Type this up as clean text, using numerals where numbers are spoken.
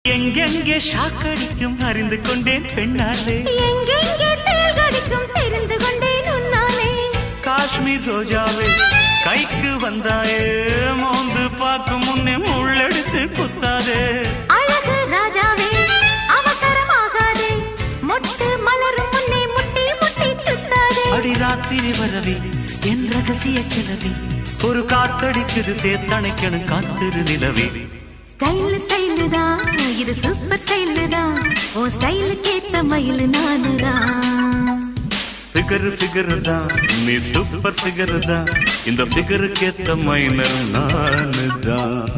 எங்கெங்கே ஷாக்கடிக்கும் அறிந்து கொண்டேன் பெண்ணாலே, எங்கெங்கே தேள் கடிக்கும் தெரிந்து கொண்டேன் உன்னாலே. காஷ்மீர் ரோஜாவே கைக்கு வந்தாயே, மோந்து பார்க்கும் முன்னே முள்ளெடுத்து குத்தாதே. அழகு ராஜாவே அவசரமாகாதே, மொட்டு மலரும் முன்னே முட்டி முட்டி சுத்தாதே. அடி ராத்திரி வரவி என் ரகசிய கிளவி, ஒரு காத்தடிக்குது சேர்த்தணைக்கணும் காத்திரு நிலவி. ஸ்டைல் ஸ்டைலு தான் இது, சூப்பர் ஸ்டைலு தான், ஓ ஸ்டைலுக்கு ஏத்த மயில் நானு தான். ஃபிகரு தான் நீ சூப்பர் ஃபிகரு தான், இந்த ஃபிகருக்கு ஏத்த மைனர் நானு தான்.